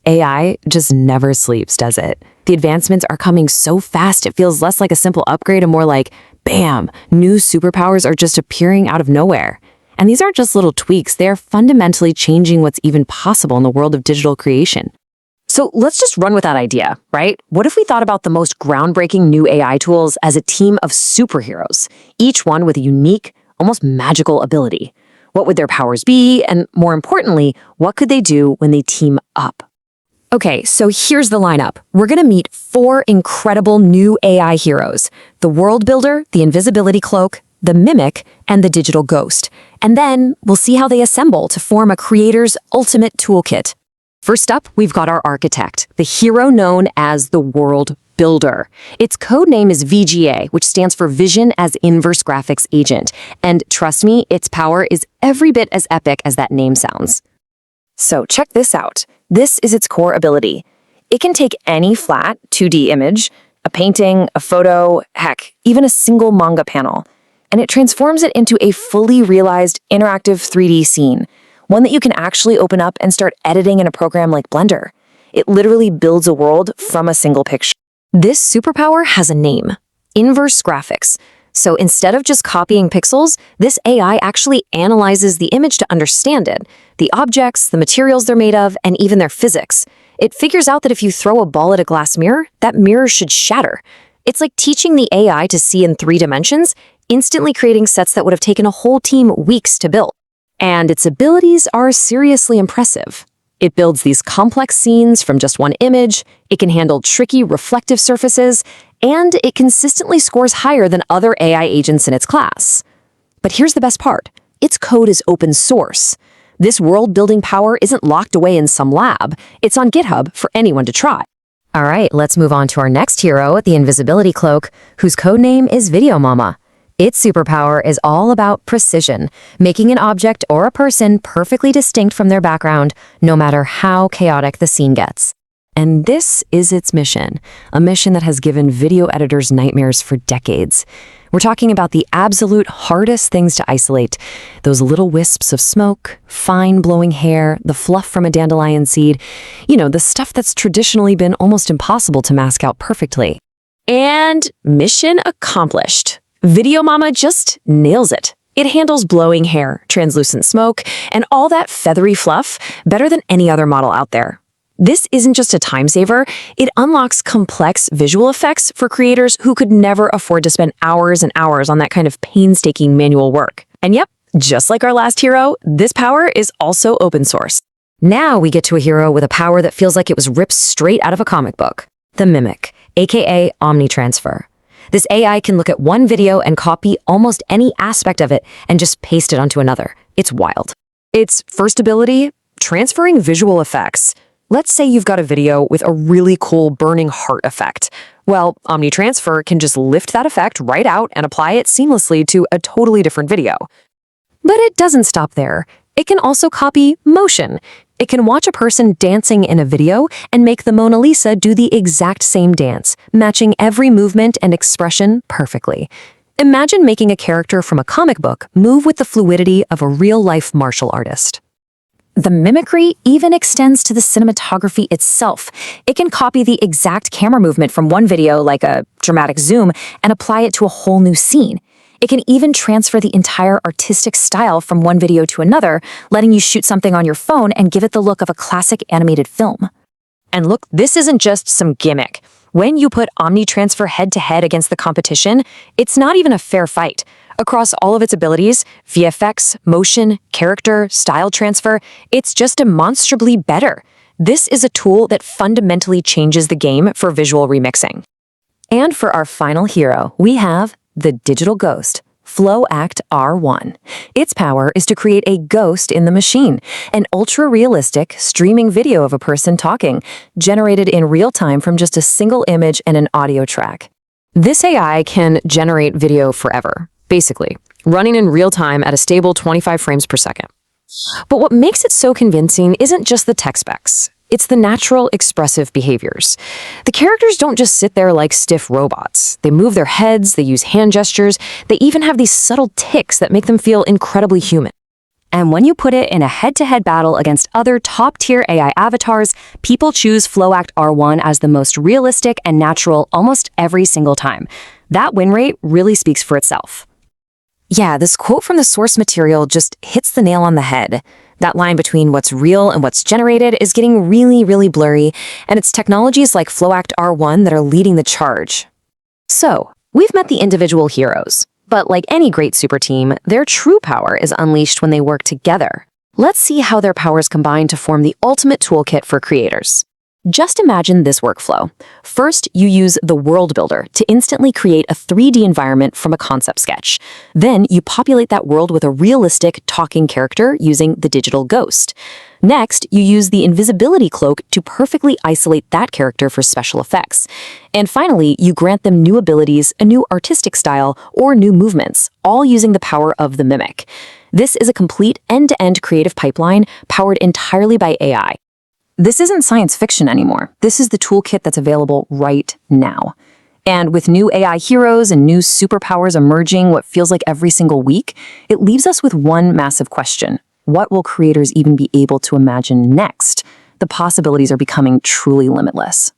AI just never sleeps, does it? The advancements are coming so fast it feels less like a simple upgrade and more like, bam, new superpowers are just appearing out of nowhere. And these aren't just little tweaks, they're fundamentally changing what's even possible in the world of digital creation. So let's just run with that idea, right? What if we thought about the most groundbreaking new AI tools as a team of superheroes, each one with a unique, almost magical ability? What would their powers be? And more importantly, what could they do when they team up? Okay, so here's the lineup. We're gonna meet 4 incredible new AI heroes: the World Builder, the Invisibility Cloak, the Mimic, and the Digital Ghost. And then we'll see how they assemble to form a creator's ultimate toolkit. First up, we've got our architect, the hero known as the World Builder. Its code name is VGA, which stands for Vision as Inverse Graphics Agent. And trust me, its power is every bit as epic as that name sounds. So check this out. This is its core ability. It can take any flat 2D image, a painting, a photo, heck, even a single manga panel, and it transforms it into a fully realized interactive 3D scene, one that you can actually open up and start editing in a program like Blender. It literally builds a world from a single picture. This superpower has a name: inverse graphics. So instead of just copying pixels, this AI actually analyzes the image to understand it, the objects, the materials they're made of, and even their physics. It figures out that if you throw a ball at a glass mirror, that mirror should shatter. It's like teaching the AI to see in 3 dimensions, instantly creating sets that would have taken a whole team weeks to build. And its abilities are seriously impressive. It builds these complex scenes from just one image, it can handle tricky reflective surfaces, and it consistently scores higher than other AI agents in its class. But here's the best part. Its code is open source. This world-building power isn't locked away in some lab. It's on GitHub for anyone to try. All right, let's move on to our next hero, the Invisibility Cloak, whose code name is Video Mama. Its superpower is all about precision, making an object or a person perfectly distinct from their background, no matter how chaotic the scene gets. And this is its mission, a mission that has given video editors nightmares for decades. We're talking about the absolute hardest things to isolate: those little wisps of smoke, fine blowing hair, the fluff from a dandelion seed, the stuff that's traditionally been almost impossible to mask out perfectly. And mission accomplished. Video Mama just nails it. It handles blowing hair, translucent smoke, and all that feathery fluff better than any other model out there. This isn't just a time saver, it unlocks complex visual effects for creators who could never afford to spend hours and hours on that kind of painstaking manual work. And yep, just like our last hero, this power is also open source. Now we get to a hero with a power that feels like it was ripped straight out of a comic book: the Mimic, aka Omnitransfer. This AI can look at one video and copy almost any aspect of it and just paste it onto another. It's wild. Its first ability: transferring visual effects. Let's say you've got a video with a really cool burning heart effect. Well, Omnitransfer can just lift that effect right out and apply it seamlessly to a totally different video. But it doesn't stop there. It can also copy motion. It can watch a person dancing in a video and make the Mona Lisa do the exact same dance, matching every movement and expression perfectly. Imagine making a character from a comic book move with the fluidity of a real-life martial artist. The mimicry even extends to the cinematography itself. It can copy the exact camera movement from one video, like a dramatic zoom, and apply it to a whole new scene. It can even transfer the entire artistic style from one video to another, letting you shoot something on your phone and give it the look of a classic animated film. And look, this isn't just some gimmick. When you put Omnitransfer head-to-head against the competition, it's not even a fair fight. Across all of its abilities, VFX, motion, character, style transfer, it's just demonstrably better. This is a tool that fundamentally changes the game for visual remixing. And for our final hero, we have the Digital Ghost, FlowAct R1. Its power is to create a ghost in the machine, an ultra-realistic streaming video of a person talking, generated in real time from just a single image and an audio track. This AI can generate video forever, basically, running in real time at a stable 25 frames per second. But what makes it so convincing isn't just the tech specs. It's the natural expressive behaviors. The characters don't just sit there like stiff robots. They move their heads, they use hand gestures, they even have these subtle tics that make them feel incredibly human. And when you put it in a head-to-head battle against other top-tier AI avatars, people choose FlowAct R1 as the most realistic and natural almost every single time. That win rate really speaks for itself. Yeah, this quote from the source material just hits the nail on the head. That line between what's real and what's generated is getting really, really blurry, and it's technologies like FlowAct R1 that are leading the charge. So, we've met the individual heroes, but like any great super team, their true power is unleashed when they work together. Let's see how their powers combine to form the ultimate toolkit for creators. Just imagine this workflow. First, you use the World Builder to instantly create a 3D environment from a concept sketch. Then, you populate that world with a realistic talking character using the digital ghost. Next, you use the invisibility cloak to perfectly isolate that character for special effects. And finally, you grant them new abilities, a new artistic style, or new movements, all using the power of the Mimic. This is a complete end-to-end creative pipeline powered entirely by AI. This isn't science fiction anymore. This is the toolkit that's available right now. And with new AI heroes and new superpowers emerging what feels like every single week, it leaves us with one massive question. What will creators even be able to imagine next? The possibilities are becoming truly limitless.